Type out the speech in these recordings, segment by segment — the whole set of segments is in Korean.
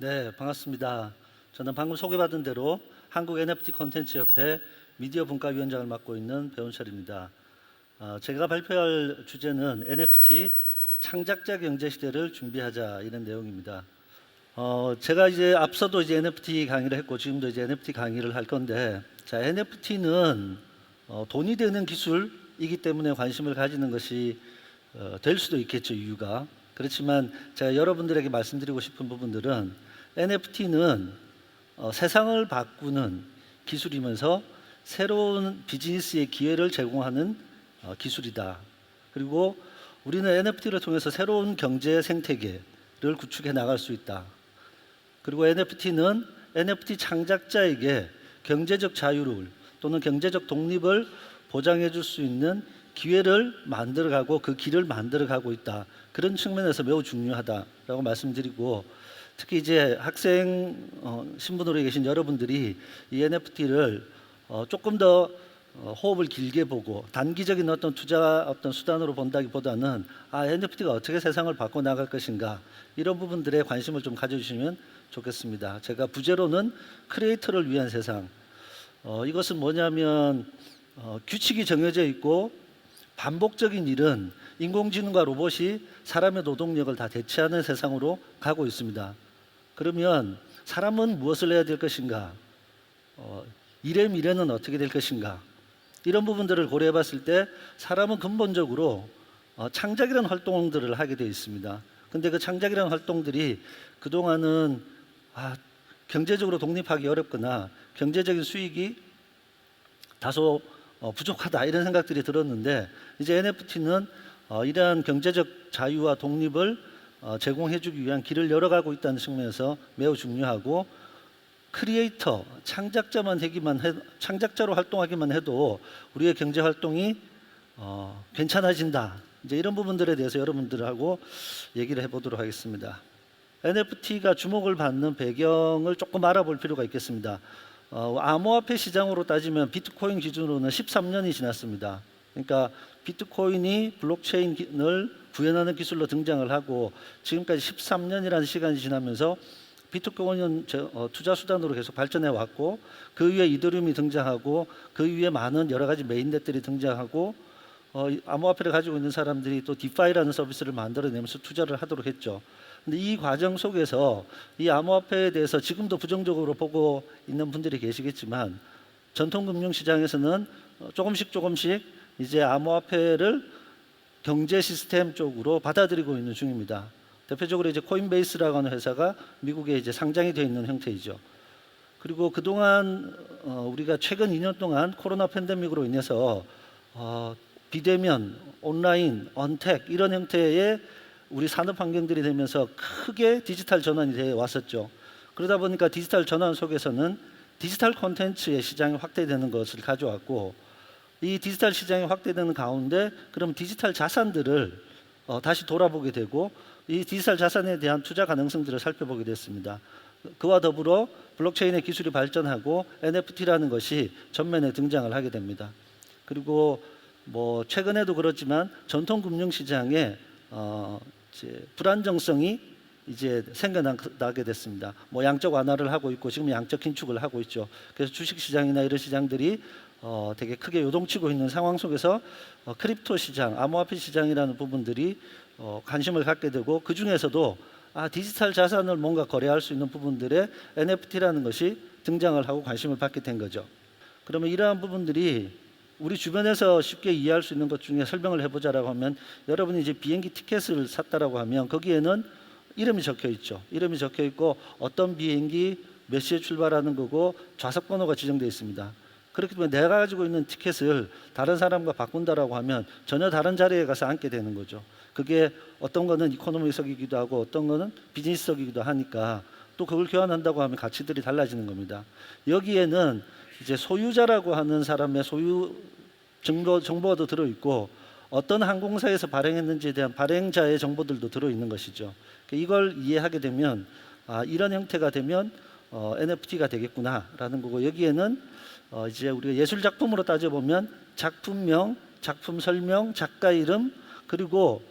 네, 반갑습니다. 저는 방금 소개받은 대로 한국 NFT 콘텐츠 협회 미디어 분과위원장을 맡고 있는 배운철입니다. 제가 발표할 주제는 NFT 창작자 경제 시대를 준비하자 이런 내용입니다. 제가 이제 앞서도 이제 NFT 강의를 했고 지금도 이제 NFT 강의를 할 건데, 자, NFT는 돈이 되는 기술이기 때문에 관심을 가지는 것이 될 수도 있겠죠, 이유가. 그렇지만 제가 여러분들에게 말씀드리고 싶은 부분들은 NFT는 세상을 바꾸는 기술이면서 새로운 비즈니스의 기회를 제공하는 기술이다. 그리고 우리는 NFT를 통해서 새로운 경제 생태계를 구축해 나갈 수 있다. 그리고 NFT는 NFT 창작자에게 경제적 자유를 또는 경제적 독립을 보장해 줄 수 있는 기회를 만들어가고 그 길을 만들어가고 있다. 그런 측면에서 매우 중요하다라고 말씀드리고, 특히 이제 학생 신분으로 계신 여러분들이 이 NFT를 조금 더 호흡을 길게 보고 단기적인 어떤 투자 수단으로 본다기보다는 NFT가 어떻게 세상을 바꿔 나갈 것인가, 이런 부분들에 관심을 좀 가져주시면 좋겠습니다. 제가 부제로는 크리에이터를 위한 세상, 이것은 뭐냐면 규칙이 정해져 있고 반복적인 일은 인공지능과 로봇이 사람의 노동력을 다 대체하는 세상으로 가고 있습니다. 그러면 사람은 무엇을 해야 될 것인가? 일의 미래는 어떻게 될 것인가? 이런 부분들을 고려해 봤을 때 사람은 근본적으로 창작이라는 활동들을 하게 되어 있습니다. 근데 그 창작이라는 활동들이 그동안은 경제적으로 독립하기 어렵거나 경제적인 수익이 다소 부족하다, 이런 생각들이 들었는데, 이제 NFT는 이러한 경제적 자유와 독립을 제공해 주기 위한 길을 열어가고 있다는 측면에서 매우 중요하고, 크리에이터, 창작자로 활동하기만 해도 우리의 경제 활동이 괜찮아진다. 이제 이런 부분들에 대해서 여러분들하고 얘기를 해보도록 하겠습니다. NFT가 주목을 받는 배경을 조금 알아볼 필요가 있겠습니다. 암호화폐 시장으로 따지면 비트코인 기준으로는 13년이 지났습니다. 그러니까 비트코인이 블록체인을 구현하는 기술로 등장을 하고 지금까지 13년이라는 시간이 지나면서 비트코인은 투자 수단으로 계속 발전해 왔고, 그 위에 이더리움이 등장하고 그 위에 많은 여러 가지 메인넷들이 등장하고, 암호화폐를 가지고 있는 사람들이 또 디파이라는 서비스를 만들어내면서 투자를 하도록 했죠. 근데 이 과정 속에서 이 암호화폐에 대해서 지금도 부정적으로 보고 있는 분들이 계시겠지만, 전통금융시장에서는 조금씩 이제 암호화폐를 경제 시스템 쪽으로 받아들이고 있는 중입니다. 대표적으로 이제 코인베이스라고 하는 회사가 미국에 이제 상장이 되어 있는 형태이죠. 그리고 그동안 우리가 최근 2년 동안 코로나 팬데믹으로 인해서 비대면, 온라인, 언택 이런 형태의 우리 산업 환경들이 되면서 크게 디지털 전환이 되어 왔었죠. 그러다 보니까 디지털 전환 속에서는 디지털 콘텐츠의 시장이 확대되는 것을 가져왔고, 이 디지털 시장이 확대되는 가운데 그럼 디지털 자산들을 다시 돌아보게 되고, 이 디지털 자산에 대한 투자 가능성들을 살펴보게 됐습니다. 그와 더불어 블록체인의 기술이 발전하고 NFT라는 것이 전면에 등장을 하게 됩니다. 그리고 뭐 최근에도 그렇지만 전통 금융 시장에 이제 불안정성이 이제 생겨나게 됐습니다. 뭐 양적 완화를 하고 있고 지금 양적 긴축을 하고 있죠. 그래서 주식 시장이나 이런 시장들이 되게 크게 요동치고 있는 상황 속에서 크립토 시장, 암호화폐 시장이라는 부분들이 관심을 갖게 되고, 그 중에서도 디지털 자산을 뭔가 거래할 수 있는 부분들에 NFT라는 것이 등장을 하고 관심을 받게 된 거죠. 그러면 이러한 부분들이 우리 주변에서 쉽게 이해할 수 있는 것 중에 설명을 해보자라고 하면, 여러분이 이제 비행기 티켓을 샀다라고 하면 거기에는 이름이 적혀 있죠. 이름이 적혀 있고 어떤 비행기 몇 시에 출발하는 거고 좌석 번호가 지정되어 있습니다. 그렇기 때문에 내가 가지고 있는 티켓을 다른 사람과 바꾼다라고 하면 전혀 다른 자리에 가서 앉게 되는 거죠. 그게 어떤 거는 이코노미석이기도 하고 어떤 거는 비즈니스석이기도 하니까 또 그걸 교환한다고 하면 가치들이 달라지는 겁니다. 여기에는 이제 소유자라고 하는 사람의 소유 정보가 더 들어있고, 어떤 항공사에서 발행했는지에 대한 발행자의 정보들도 들어있는 것이죠. 이걸 이해하게 되면 이런 형태가 되면 NFT가 되겠구나라는 거고, 여기에는 이제 우리가 예술 작품으로 따져보면 작품명, 작품 설명, 작가 이름, 그리고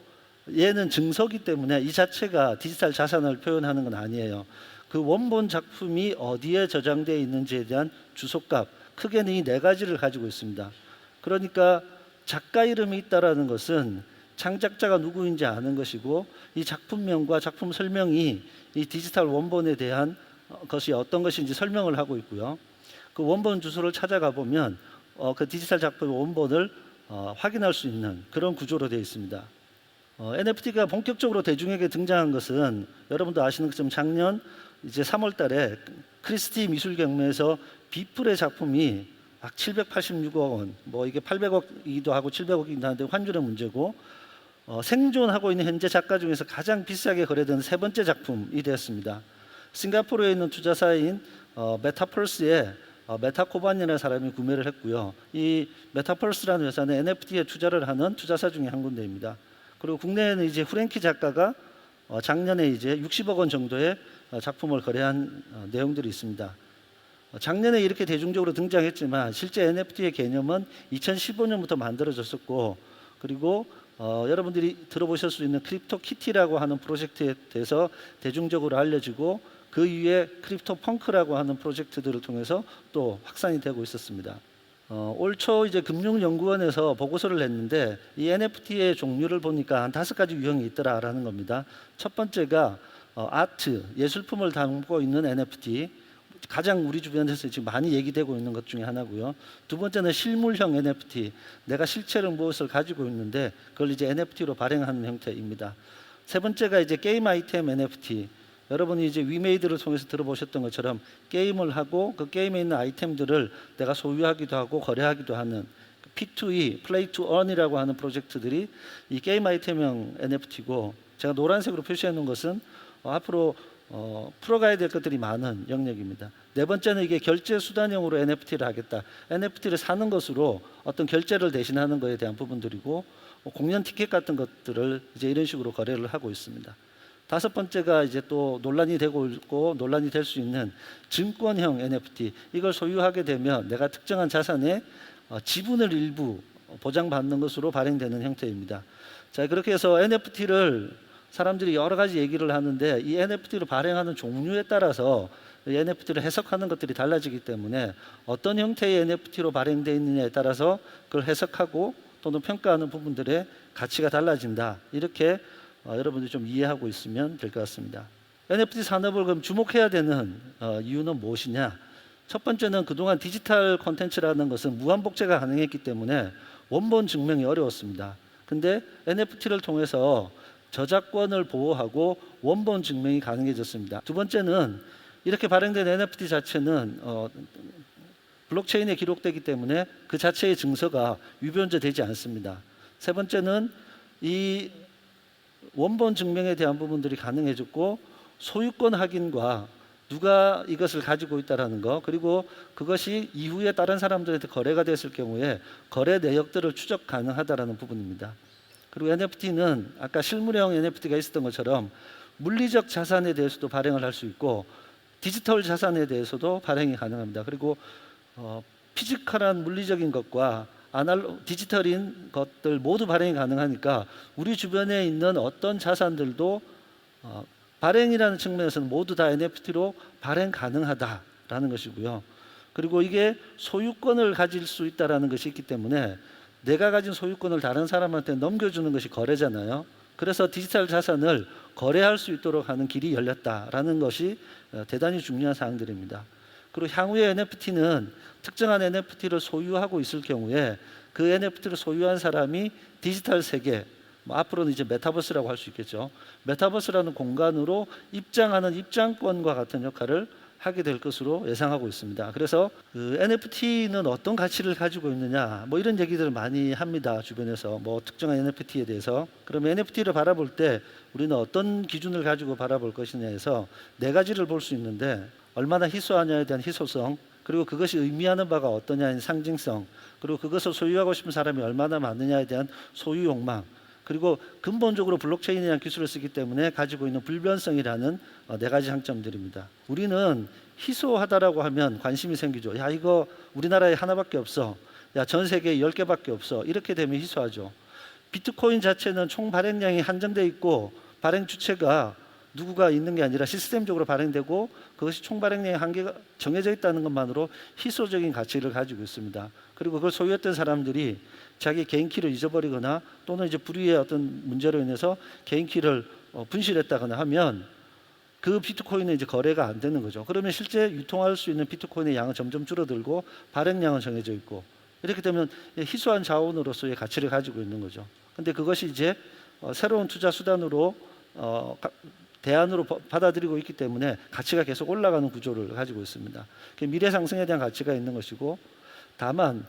얘는 증서기 때문에 이 자체가 디지털 자산을 표현하는 건 아니에요. 그 원본 작품이 어디에 저장되어 있는지에 대한 주소값, 크게는 이 네 가지를 가지고 있습니다. 그러니까 작가 이름이 있다라는 것은 창작자가 누구인지 아는 것이고, 이 작품명과 작품 설명이 이 디지털 원본에 대한 것이 어떤 것인지 설명을 하고 있고요. 그 원본 주소를 찾아가 보면 그 디지털 작품 원본을 확인할 수 있는 그런 구조로 되어 있습니다. NFT가 본격적으로 대중에게 등장한 것은 여러분도 아시는 것처럼 작년 이제 3월달에 크리스티 미술경매에서 비플의 작품이 막 786억 원, 뭐 이게 800억이기도 하고 700억이기도 하는데 환율의 문제고, 생존하고 있는 현재 작가 중에서 가장 비싸게 거래되는 세 번째 작품이 되었습니다. 싱가포르에 있는 투자사인 메타펄스의 메타코반이라는 사람이 구매를 했고요. 이 메타펄스라는 회사는 NFT에 투자를 하는 투자사 중에 한 군데입니다. 그리고 국내에는 이제 후랭키 작가가 작년에 이제 60억 원 정도의 작품을 거래한 내용들이 있습니다. 작년에 이렇게 대중적으로 등장했지만 실제 NFT의 개념은 2015년부터 만들어졌었고, 그리고 여러분들이 들어보실 수 있는 크립토키티라고 하는 프로젝트에 대해서 대중적으로 알려지고, 그 이후에 크립토펑크라고 하는 프로젝트들을 통해서 또 확산이 되고 있었습니다. 올 초 이제 금융연구원에서 보고서를 냈는데 이 NFT의 종류를 보니까 한 5가지 유형이 있더라라는 겁니다. 첫 번째가 아트, 예술품을 담고 있는 NFT, 가장 우리 주변에서 지금 많이 얘기되고 있는 것 중에 하나고요. 두 번째는 실물형 NFT, 내가 실체로 무엇을 가지고 있는데 그걸 이제 NFT로 발행하는 형태입니다. 세 번째가 이제 게임 아이템 NFT, 여러분이 이제 위메이드를 통해서 들어보셨던 것처럼 게임을 하고 그 게임에 있는 아이템들을 내가 소유하기도 하고 거래하기도 하는 P2E, Play to Earn이라고 하는 프로젝트들이 이 게임 아이템형 NFT고, 제가 노란색으로 표시해 놓은 것은 앞으로 풀어가야 될 것들이 많은 영역입니다. 네 번째는 이게 결제 수단형으로 NFT를 하겠다. NFT를 사는 것으로 어떤 결제를 대신하는 것에 대한 부분들이고, 공연 티켓 같은 것들을 이제 이런 식으로 거래를 하고 있습니다. 다섯 번째가 이제 또 논란이 되고 있고 논란이 될 수 있는 증권형 NFT. 이걸 소유하게 되면 내가 특정한 자산의 지분을 일부 보장받는 것으로 발행되는 형태입니다. 자, 그렇게 해서 NFT를 사람들이 여러 가지 얘기를 하는데, 이 NFT를 발행하는 종류에 따라서 NFT를 해석하는 것들이 달라지기 때문에 어떤 형태의 NFT로 발행되어 있느냐에 따라서 그걸 해석하고 또는 평가하는 부분들의 가치가 달라진다. 이렇게 여러분들이 좀 이해하고 있으면 될 것 같습니다. NFT 산업을 그럼 주목해야 되는 이유는 무엇이냐? 첫 번째는 그동안 디지털 콘텐츠라는 것은 무한복제가 가능했기 때문에 원본 증명이 어려웠습니다. 근데 NFT를 통해서 저작권을 보호하고 원본 증명이 가능해졌습니다. 두 번째는 이렇게 발행된 NFT 자체는 블록체인에 기록되기 때문에 그 자체의 증서가 유변조되지 않습니다. 세 번째는 이 원본 증명에 대한 부분들이 가능해졌고, 소유권 확인과 누가 이것을 가지고 있다는 거, 그리고 그것이 이후에 다른 사람들한테 거래가 됐을 경우에 거래 내역들을 추적 가능하다는 부분입니다. 그리고 NFT는 아까 실물형 NFT가 있었던 것처럼 물리적 자산에 대해서도 발행을 할 수 있고 디지털 자산에 대해서도 발행이 가능합니다. 그리고 피지컬한 물리적인 것과 디지털인 것들 모두 발행이 가능하니까 우리 주변에 있는 어떤 자산들도 발행이라는 측면에서는 모두 다 NFT로 발행 가능하다라는 것이고요. 그리고 이게 소유권을 가질 수 있다는 것이 있기 때문에 내가 가진 소유권을 다른 사람한테 넘겨주는 것이 거래잖아요. 그래서 디지털 자산을 거래할 수 있도록 하는 길이 열렸다라는 것이 대단히 중요한 사항들입니다. 그리고 향후에 NFT는 특정한 NFT를 소유하고 있을 경우에 그 NFT를 소유한 사람이 디지털 세계, 앞으로는 이제 메타버스라고 할 수 있겠죠. 메타버스라는 공간으로 입장하는 입장권과 같은 역할을 하게 될 것으로 예상하고 있습니다. 그래서 그 NFT는 어떤 가치를 가지고 있느냐, 뭐 이런 얘기들을 많이 합니다. 주변에서 뭐 특정한 NFT에 대해서. 그럼 NFT를 바라볼 때 우리는 어떤 기준을 가지고 바라볼 것이냐에서 네 가지를 볼 수 있는데, 얼마나 희소하냐에 대한 희소성, 그리고 그것이 의미하는 바가 어떠냐의 상징성, 그리고 그것을 소유하고 싶은 사람이 얼마나 많느냐에 대한 소유 욕망, 그리고 근본적으로 블록체인이라는 기술을 쓰기 때문에 가지고 있는 불변성이라는 네 가지 장점들입니다. 우리는 희소하다라고 하면 관심이 생기죠. 야, 이거 우리나라에 하나밖에 없어. 야, 전 세계에 10개밖에 없어. 이렇게 되면 희소하죠. 비트코인 자체는 총 발행량이 한정돼 있고 발행 주체가 누구가 있는 게 아니라 시스템적으로 발행되고 그것이 총 발행량의 한계가 정해져 있다는 것만으로 희소적인 가치를 가지고 있습니다. 그리고 그걸 소유했던 사람들이 자기 개인 키를 잊어버리거나 또는 이제 불의의 어떤 문제로 인해서 개인 키를 분실했다거나 하면 그 비트코인은 이제 거래가 안 되는 거죠. 그러면 실제 유통할 수 있는 비트코인의 양은 점점 줄어들고 발행량은 정해져 있고 이렇게 되면 희소한 자원으로서의 가치를 가지고 있는 거죠. 근데 그것이 이제 새로운 투자 수단으로 대안으로 받아들이고 있기 때문에 가치가 계속 올라가는 구조를 가지고 있습니다. 미래 상승에 대한 가치가 있는 것이고, 다만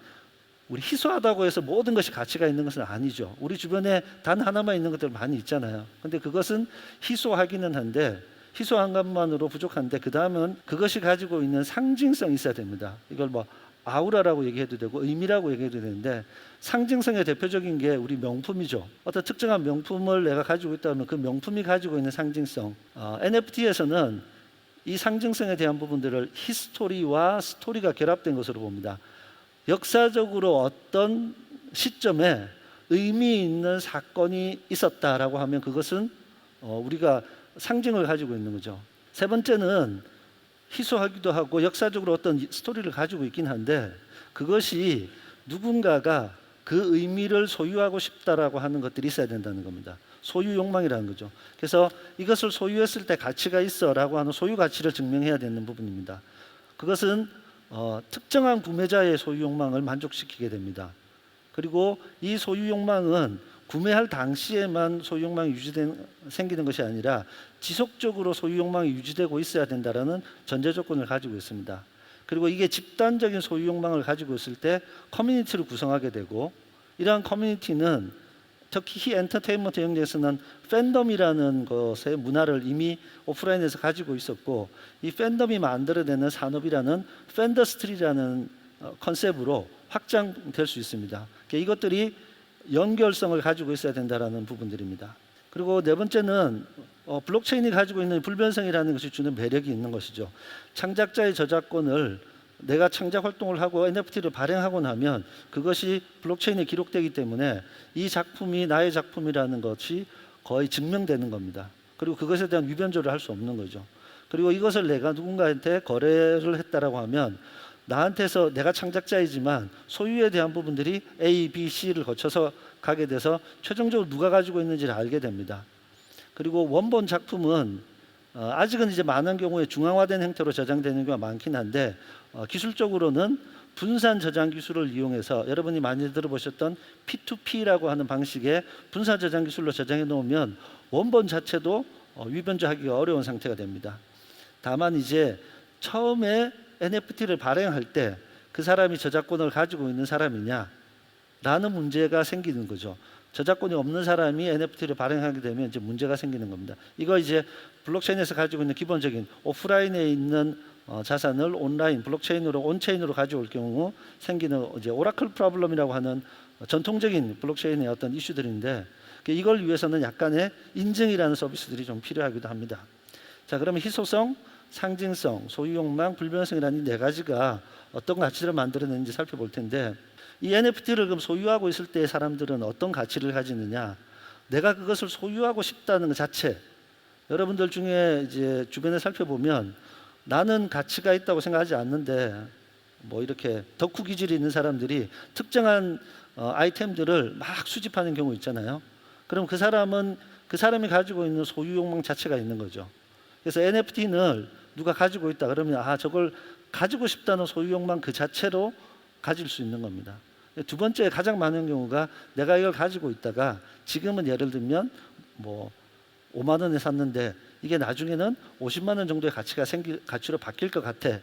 우리 희소하다고 해서 모든 것이 가치가 있는 것은 아니죠. 우리 주변에 단 하나만 있는 것들 많이 있잖아요. 근데 그것은 희소하기는 한데 희소한 것만으로 부족한데 그 다음은 그것이 가지고 있는 상징성이 있어야 됩니다. 이걸 뭐 아우라라고 얘기해도 되고 의미라고 얘기해도 되는데, 상징성의 대표적인 게 우리 명품이죠. 어떤 특정한 명품을 내가 가지고 있다면 그 명품이 가지고 있는 상징성, NFT에서는 이 상징성에 대한 부분들을 히스토리와 스토리가 결합된 것으로 봅니다. 역사적으로 어떤 시점에 의미 있는 사건이 있었다라고 하면 그것은 우리가 상징을 가지고 있는 거죠. 세 번째는 희소하기도 하고 역사적으로 어떤 스토리를 가지고 있긴 한데 그것이 누군가가 그 의미를 소유하고 싶다라고 하는 것들이 있어야 된다는 겁니다. 소유 욕망이라는 거죠. 그래서 이것을 소유했을 때 가치가 있어라고 하는 소유 가치를 증명해야 되는 부분입니다. 그것은 특정한 구매자의 소유 욕망을 만족시키게 됩니다. 그리고 이 소유 욕망은 구매할 당시에만 소유 욕망이 생기는 것이 아니라 지속적으로 소유 욕망이 유지되고 있어야 된다라는 전제 조건을 가지고 있습니다. 그리고 이게 집단적인 소유 욕망을 가지고 있을 때 커뮤니티를 구성하게 되고, 이러한 커뮤니티는 특히 엔터테인먼트 영역에서는 팬덤이라는 것의 문화를 이미 오프라인에서 가지고 있었고, 이 팬덤이 만들어내는 산업이라는 팬더스트리라는 컨셉으로 확장될 수 있습니다. 이것들이 연결성을 가지고 있어야 된다는 부분들입니다. 그리고 네 번째는 블록체인이 가지고 있는 불변성이라는 것이 주는 매력이 있는 것이죠. 창작자의 저작권을 내가 창작 활동을 하고 NFT를 발행하고 나면 그것이 블록체인에 기록되기 때문에 이 작품이 나의 작품이라는 것이 거의 증명되는 겁니다. 그리고 그것에 대한 위변조를 할 수 없는 거죠. 그리고 이것을 내가 누군가한테 거래를 했다라고 하면 나한테서 내가 창작자이지만 소유에 대한 부분들이 A, B, C를 거쳐서 가게 돼서 최종적으로 누가 가지고 있는지를 알게 됩니다. 그리고 원본 작품은 아직은 이제 많은 경우에 중앙화된 형태로 저장되는 경우가 많긴 한데 기술적으로는 분산 저장 기술을 이용해서 여러분이 많이 들어보셨던 P2P라고 하는 방식의 분산 저장 기술로 저장해 놓으면 원본 자체도 위변조하기가 어려운 상태가 됩니다. 다만 이제 처음에 NFT를 발행할 때 그 사람이 저작권을 가지고 있는 사람이냐 라는 문제가 생기는 거죠. 저작권이 없는 사람이 NFT를 발행하게 되면 이제 문제가 생기는 겁니다. 이거 이제 블록체인에서 가지고 있는 기본적인 오프라인에 있는 자산을 온라인 블록체인으로 온체인으로 가져올 경우 생기는 이제 오라클 프로블럼이라고 하는 전통적인 블록체인의 어떤 이슈들인데, 이걸 위해서는 약간의 인증이라는 서비스들이 좀 필요하기도 합니다. 자, 그러면 희소성, 상징성, 소유욕망, 불변성이라는 이 네 가지가 어떤 가치를 만들어내는지 살펴볼 텐데, 이 NFT를 그럼 소유하고 있을 때 사람들은 어떤 가치를 가지느냐? 내가 그것을 소유하고 싶다는 것 자체. 여러분들 중에 이제 주변에 살펴보면 나는 가치가 있다고 생각하지 않는데 뭐 이렇게 덕후 기질이 있는 사람들이 특정한 아이템들을 막 수집하는 경우 있잖아요. 그럼 그 사람이 가지고 있는 소유 욕망 자체가 있는 거죠. 그래서 NFT는 누가 가지고 있다 그러면 저걸 가지고 싶다는 소유 욕망 그 자체로 가질 수 있는 겁니다. 두 번째, 가장 많은 경우가 내가 이걸 가지고 있다가 지금은 예를 들면 뭐 5만 원에 샀는데 이게 나중에는 50만 원 정도의 가치로 바뀔 것 같아.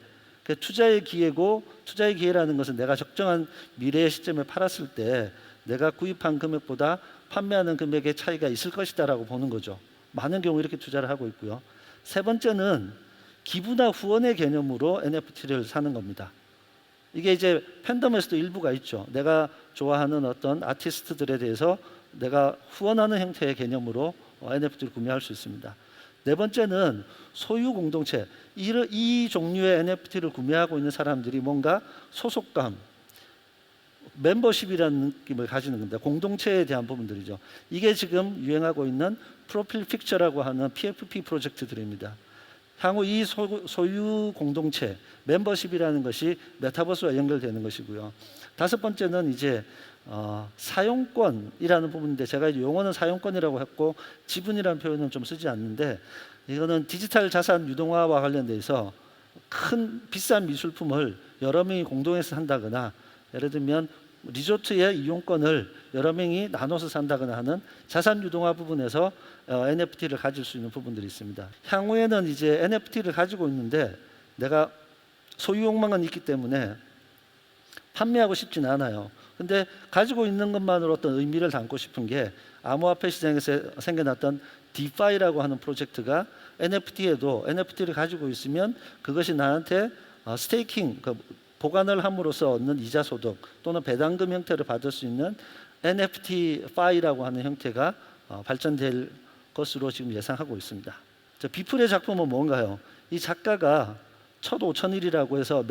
투자의 기회고, 투자의 기회라는 것은 내가 적정한 미래의 시점에 팔았을 때 내가 구입한 금액보다 판매하는 금액의 차이가 있을 것이다라고 보는 거죠. 많은 경우 이렇게 투자를 하고 있고요. 세 번째는 기부나 후원의 개념으로 NFT를 사는 겁니다. 이게 이제 팬덤에서도 일부가 있죠. 내가 좋아하는 어떤 아티스트들에 대해서 내가 후원하는 형태의 개념으로 NFT를 구매할 수 있습니다. 네 번째는 소유 공동체. 이 종류의 NFT를 구매하고 있는 사람들이 뭔가 소속감, 멤버십이라는 느낌을 가지는 겁니다. 공동체에 대한 부분들이죠. 이게 지금 유행하고 있는 프로필 픽처라고 하는 PFP 프로젝트들입니다. 향후 이 소유 공동체, 멤버십이라는 것이 메타버스와 연결되는 것이고요. 다섯 번째는 이제 사용권이라는 부분인데, 제가 용어는 사용권이라고 했고 지분이라는 표현은 좀 쓰지 않는데, 이거는 디지털 자산 유동화와 관련돼서 큰 비싼 미술품을 여러 명이 공동해서 산다거나, 예를 들면 리조트의 이용권을 여러 명이 나눠서 산다거나 하는 자산 유동화 부분에서 NFT를 가질 수 있는 부분들이 있습니다. 향후에는 이제 NFT를 가지고 있는데 내가 소유 욕망은 있기 때문에 판매하고 싶지는 않아요. 근데 가지고 있는 것만으로 어떤 의미를 담고 싶은 게, 암호화폐 시장에서 생겨났던 디파이라고 하는 프로젝트가 NFT에도 NFT를 가지고 있으면 그것이 나한테 스테이킹, 보관을 함으로써 얻는 이자 소득 또는 배당금 형태를 받을 수 있는 NFT 파이라고 하는 형태가 발전될 것으로 지금 예상하고 있습니다. 비플의 작품은 뭔가요? 이 작가가 첫 5,000일이라고 해서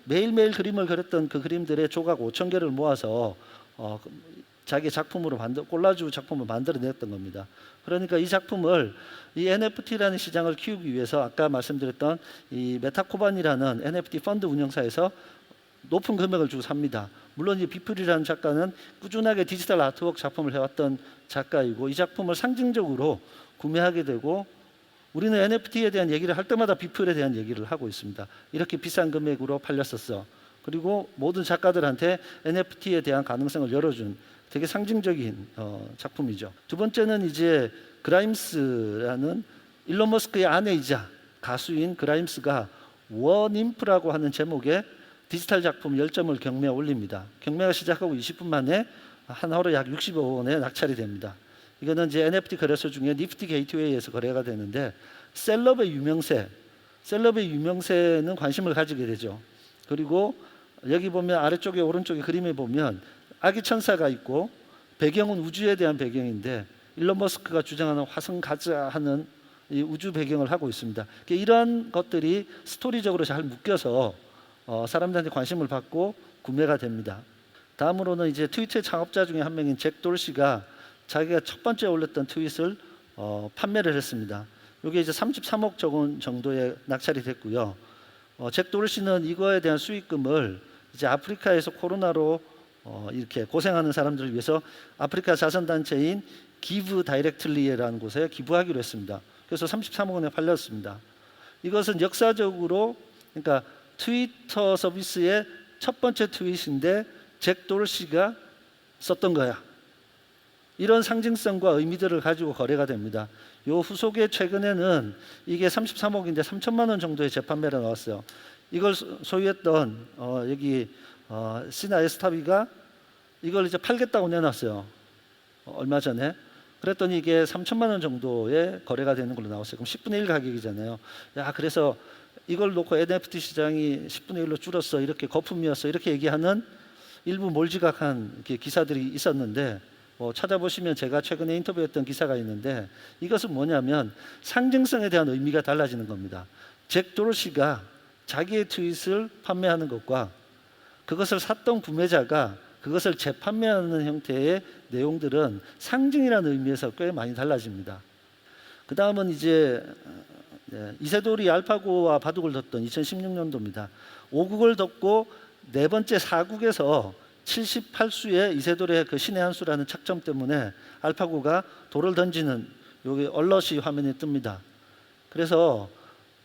매일매일 그림을 그렸던 그 그림들의 조각 5,000개를 모아서 자기 작품으로 콜라주 작품을 만들어냈던 겁니다. 그러니까 이 작품을 이 NFT라는 시장을 키우기 위해서 아까 말씀드렸던 이 메타코반이라는 NFT 펀드 운영사에서 높은 금액을 주고 삽니다. 물론 이 비플이라는 작가는 꾸준하게 디지털 아트웍 작품을 해왔던 작가이고, 이 작품을 상징적으로 구매하게 되고, 우리는 NFT에 대한 얘기를 할 때마다 비플에 대한 얘기를 하고 있습니다. 이렇게 비싼 금액으로 팔렸었어. 그리고 모든 작가들한테 NFT에 대한 가능성을 열어준 되게 상징적인 작품이죠. 두 번째는 이제 그라임스라는 일론 머스크의 아내이자 가수인 그라임스가 원인프라고 하는 제목의 디지털 작품 10점을 경매에 올립니다. 경매가 시작하고 20분 만에 한 하루 약 60억 원에 낙찰이 됩니다. 이거는 이제 NFT 거래소 중에 니프티 게이트웨이에서 거래가 되는데, 셀럽의 유명세는 관심을 가지게 되죠. 그리고 여기 보면 아래쪽에 오른쪽에 그림에 보면 아기 천사가 있고, 배경은 우주에 대한 배경인데 일론 머스크가 주장하는 화성 가자 하는 이 우주 배경을 하고 있습니다. 이런 것들이 스토리적으로 잘 묶여서 사람들한테 관심을 받고 구매가 됩니다. 다음으로는 이제 트위터의 창업자 중에 한 명인 잭 돌시가 자기가 첫 번째 올렸던 트윗을 판매를 했습니다. 이게 이제 33억 원 정도의 낙찰이 됐고요. 잭 돌시는 이거에 대한 수익금을 이제 아프리카에서 코로나로 이렇게 고생하는 사람들을 위해서 아프리카 자선단체인 기브 다이렉틀리라는 곳에 기부하기로 했습니다. 그래서 33억 원에 팔렸습니다. 이것은 역사적으로, 그러니까 트위터 서비스의 첫 번째 트윗인데 잭 돌시가 썼던 거야. 이런 상징성과 의미들을 가지고 거래가 됩니다. 요 후속에 최근에는 이게 33억인데 3천만 원 정도의 재판매가 나왔어요. 이걸 소유했던 여기 시나 에스타비가 이걸 이제 팔겠다고 내놨어요. 얼마 전에. 그랬더니 이게 3천만 원 정도의 거래가 되는 걸로 나왔어요. 그럼 10분의 1 가격이잖아요. 야, 그래서 이걸 놓고 NFT 시장이 10분의 1로 줄었어, 이렇게 거품이었어, 이렇게 얘기하는 일부 몰지각한 기사들이 있었는데, 찾아보시면 제가 최근에 인터뷰했던 기사가 있는데, 이것은 뭐냐면 상징성에 대한 의미가 달라지는 겁니다. 잭 도르시가 자기의 트윗을 판매하는 것과 그것을 샀던 구매자가 그것을 재판매하는 형태의 내용들은 상징이라는 의미에서 꽤 많이 달라집니다. 그 다음은 이제 이세돌이 알파고와 바둑을 뒀던 2016년도입니다. 5국을 뒀고 네 번째 4국에서 78수의 이세돌의 그 신의 한 수라는 착점 때문에 알파고가 돌을 던지는 여기 얼럿이 화면에 뜹니다. 그래서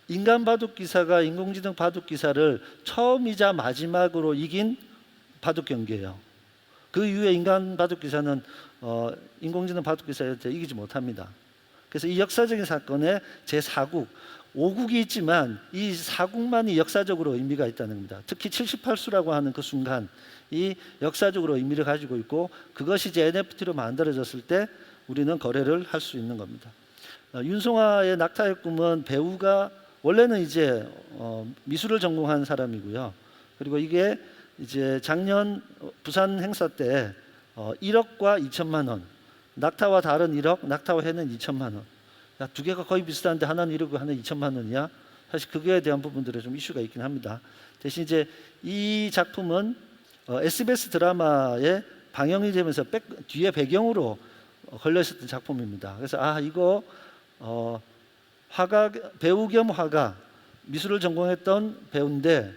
인간 바둑 기사가 인공지능 바둑 기사를 처음이자 마지막으로 이긴 바둑 경기예요. 그 이후에 인간 바둑 기사는 인공지능 바둑 기사한테 이기지 못합니다. 그래서 이 역사적인 사건에 제4국, 5국이 있지만 이 4국만이 역사적으로 의미가 있다는 겁니다. 특히 78수라고 하는 그 순간, 이 역사적으로 의미를 가지고 있고, 그것이 이제 NFT로 만들어졌을 때 우리는 거래를 할 수 있는 겁니다. 윤송아의 낙타의 꿈은 배우가 원래는 이제 미술을 전공한 사람이고요. 그리고 이게 이제 작년 부산 행사 때 1억과 2천만 원, 낙타와 달은 1억, 낙타와 해는 2천만 원. 야, 두 개가 거의 비슷한데 하나는 1억이고 하나는 2천만 원이야? 사실 그거에 대한 부분들에 좀 이슈가 있긴 합니다. 대신 이제 이 작품은 SBS 드라마에 방영이 되면서 뒤에 배경으로 걸려 있었던 작품입니다. 그래서 이거 화가, 배우 겸 화가, 미술을 전공했던 배우인데,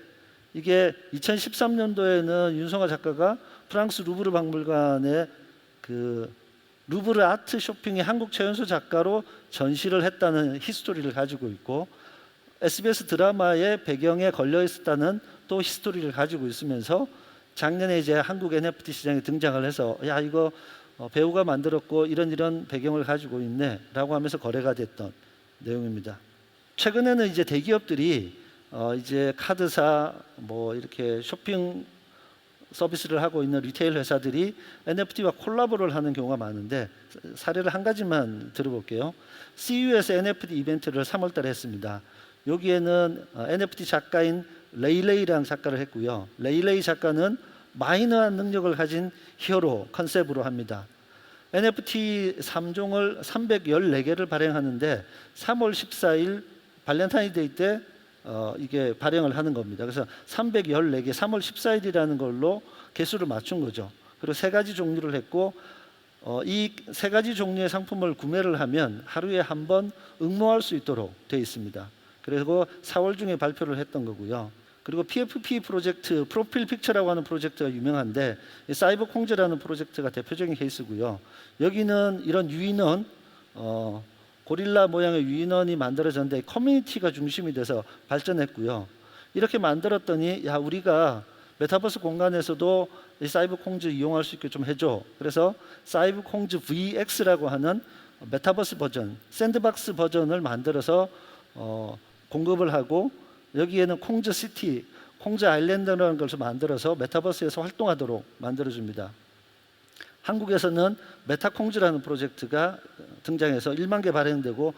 이게 2013년도에는 윤성아 작가가 프랑스 루브르 박물관에 그 루브르 아트 쇼핑의 한국 최연소 작가로 전시를 했다는 히스토리를 가지고 있고, SBS 드라마의 배경에 걸려 있었다는 또 히스토리를 가지고 있으면서 작년에 이제 한국 NFT 시장에 등장을 해서 이거 배우가 만들었고 이런 배경을 가지고 있네라고 하면서 거래가 됐던 내용입니다. 최근에는 이제 대기업들이 이제 카드사 뭐 이렇게 쇼핑 서비스를 하고 있는 리테일 회사들이 NFT와 콜라보를 하는 경우가 많은데, 사례를 한 가지만 들어볼게요. CU에서 NFT 이벤트를 3월달에 했습니다. 여기에는 NFT 작가인 레이레이라는 작가를 했고요. 레이레이 작가는 마이너한 능력을 가진 히어로 컨셉으로 합니다. NFT 3종을 314개를 발행하는데 3월 14일 발렌타인데이 때 이게 발행을 하는 겁니다. 그래서 314개, 3월 14일이라는 걸로 개수를 맞춘 거죠. 그리고 3가지 종류를 했고, 이 3가지 종류의 상품을 구매를 하면 하루에 한 번 응모할 수 있도록 되어 있습니다. 그리고 4월 중에 발표를 했던 거고요. 그리고 PFP 프로젝트, 프로필 픽처라고 하는 프로젝트가 유명한데, 사이버 콩즈라는 프로젝트가 대표적인 케이스고요. 여기는 이런 유인원, 고릴라 모양의 유인원이 만들어졌는데 커뮤니티가 중심이 돼서 발전했고요. 이렇게 만들었더니 우리가 메타버스 공간에서도 이 사이버 콩즈 이용할 수 있게 좀 해줘. 그래서 사이버 콩즈 VX라고 하는 메타버스 버전, 샌드박스 버전을 만들어서 공급을 하고, 여기에는 콩즈 시티, 콩즈 아일랜드라는 것을 만들어서 메타버스에서 활동하도록 만들어줍니다. 한국에서는 메타콩즈라는 프로젝트가 등장해서 1만 개 발행되고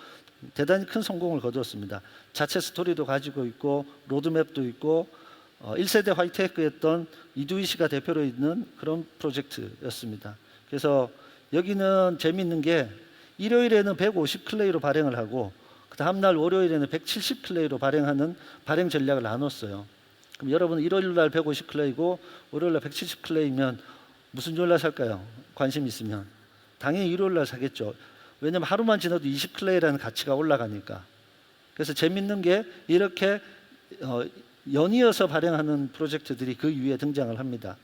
대단히 큰 성공을 거두었습니다. 자체 스토리도 가지고 있고 로드맵도 있고 1세대 화이트해크였던 이두희 씨가 대표로 있는 그런 프로젝트였습니다. 그래서 여기는 재미있는 게 일요일에는 150 클레이로 발행을 하고 그 다음날 월요일에는 170 클레이로 발행하는 발행 전략을 나눴어요. 그럼 여러분 일요일 날 150 클레이고 월요일 날 170 클레이면 무슨 요일 날 살까요? 관심 있으면 당연히 일요일 날 사겠죠. 왜냐하면 하루만 지나도 20 클레이라는 가치가 올라가니까. 그래서 재밌는 게 이렇게 연이어서 발행하는 프로젝트들이 그 위에 등장을 합니다.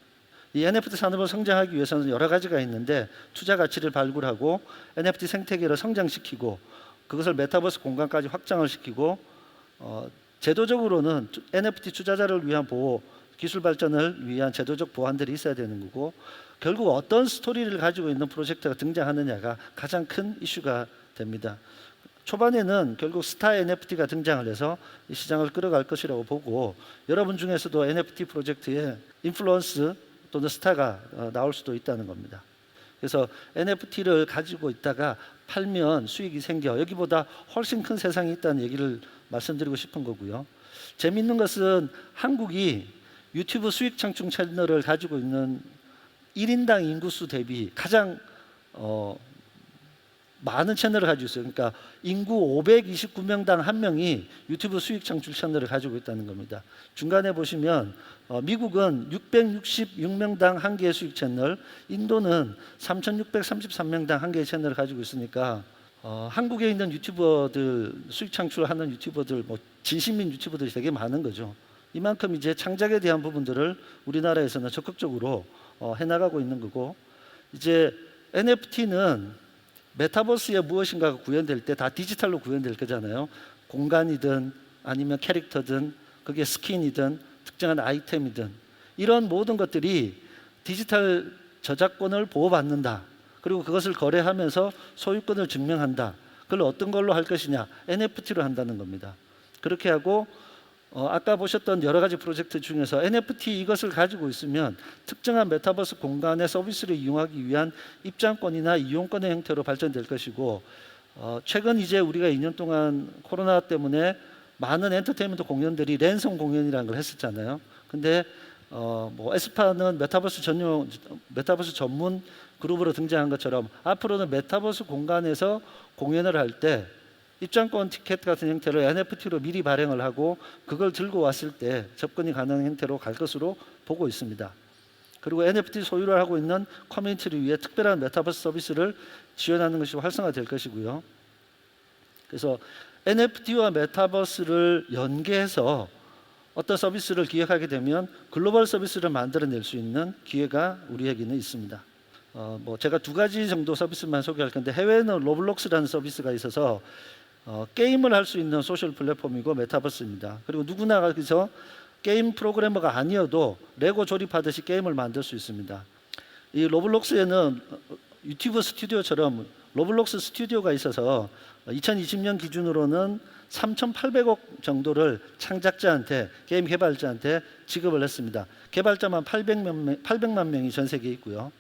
이 NFT 산업을 성장하기 위해서는 여러 가지가 있는데, 투자 가치를 발굴하고 NFT 생태계를 성장시키고 그것을 메타버스 공간까지 확장을 시키고, 제도적으로는 NFT 투자자를 위한 보호, 기술 발전을 위한 제도적 보완들이 있어야 되는 거고, 결국 어떤 스토리를 가지고 있는 프로젝트가 등장하느냐가 가장 큰 이슈가 됩니다. 초반에는 결국 스타 NFT가 등장을 해서 이 시장을 끌어갈 것이라고 보고, 여러분 중에서도 NFT 프로젝트에 인플루언스 또는 스타가 나올 수도 있다는 겁니다. 그래서 NFT를 가지고 있다가 팔면 수익이 생겨, 여기보다 훨씬 큰 세상이 있다는 얘기를 말씀드리고 싶은 거고요. 재미있는 것은 한국이 유튜브 수익 창출 채널을 가지고 있는 1인당 인구수 대비 가장 많은 채널을 가지고 있어요. 그러니까 인구 529명당 1명이 유튜브 수익 창출 채널을 가지고 있다는 겁니다. 중간에 보시면 미국은 666명당 1개의 수익 채널, 인도는 3633명당 1개의 채널을 가지고 있으니까 한국에 있는 유튜버들, 수익 창출하는 유튜버들, 진심인 유튜버들이 되게 많은 거죠. 이만큼 이제 창작에 대한 부분들을 우리나라에서는 적극적으로 해나가고 있는 거고, 이제 NFT는 메타버스에 무엇인가가 구현될 때 다 디지털로 구현될 거잖아요. 공간이든 아니면 캐릭터든 그게 스킨이든 특정한 아이템이든 이런 모든 것들이 디지털 저작권을 보호받는다. 그리고 그것을 거래하면서 소유권을 증명한다. 그걸 어떤 걸로 할 것이냐? NFT로 한다는 겁니다. 그렇게 하고 아까 보셨던 여러 가지 프로젝트 중에서 NFT 이것을 가지고 있으면 특정한 메타버스 공간의 서비스를 이용하기 위한 입장권이나 이용권의 형태로 발전될 것이고, 최근 이제 우리가 2년 동안 코로나 때문에 많은 엔터테인먼트 공연들이 랜선 공연이라는 걸 했었잖아요. 근데 에스파는 메타버스 전문 그룹으로 등장한 것처럼 앞으로는 메타버스 공간에서 공연을 할 때 입장권 티켓 같은 형태로 NFT로 미리 발행을 하고 그걸 들고 왔을 때 접근이 가능한 형태로 갈 것으로 보고 있습니다. 그리고 NFT 소유를 하고 있는 커뮤니티를 위해 특별한 메타버스 서비스를 지원하는 것이 활성화될 것이고요. 그래서 NFT와 메타버스를 연계해서 어떤 서비스를 기획하게 되면 글로벌 서비스를 만들어낼 수 있는 기회가 우리에게는 있습니다. 제가 두 가지 정도 서비스만 소개할 건데, 해외에는 로블록스라는 서비스가 있어서 게임을 할 수 있는 소셜 플랫폼이고 메타버스입니다. 그리고 누구나 거기서 게임 프로그래머가 아니어도 레고 조립하듯이 게임을 만들 수 있습니다. 이 로블록스에는 유튜브 스튜디오처럼 로블록스 스튜디오가 있어서 2020년 기준으로는 3,800억 정도를 창작자한테, 게임 개발자한테 지급을 했습니다. 개발자만 800만 명이 전 세계에 있고요.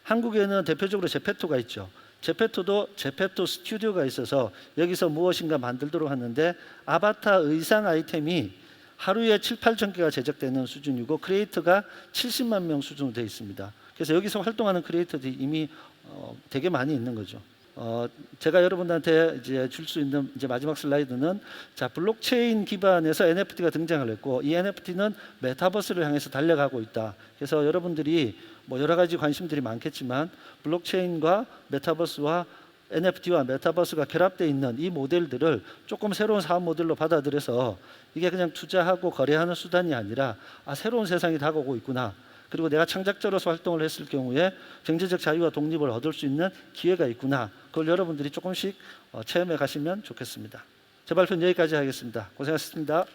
한국에는 대표적으로 제페토가 있죠. 제페토도 제페토 스튜디오가 있어서 여기서 무엇인가 만들도록 하는데, 아바타 의상 아이템이 하루에 7, 8천 개가 제작되는 수준이고 크리에이터가 70만 명 수준으로 되어 있습니다. 그래서 여기서 활동하는 크리에이터들이 이미 되게 많이 있는 거죠. 제가 여러분들한테 이제 줄 수 있는 이제 마지막 슬라이드는, 자, 블록체인 기반에서 NFT가 등장을 했고, 이 NFT는 메타버스를 향해서 달려가고 있다. 그래서 여러분들이 여러 가지 관심들이 많겠지만 블록체인과 메타버스와 NFT와 메타버스가 결합되어 있는 이 모델들을 조금 새로운 사업 모델로 받아들여서 이게 그냥 투자하고 거래하는 수단이 아니라, 새로운 세상이 다가오고 있구나. 그리고 내가 창작자로서 활동을 했을 경우에 경제적 자유와 독립을 얻을 수 있는 기회가 있구나. 그걸 여러분들이 조금씩 체험해 가시면 좋겠습니다. 제 발표는 여기까지 하겠습니다. 고생하셨습니다.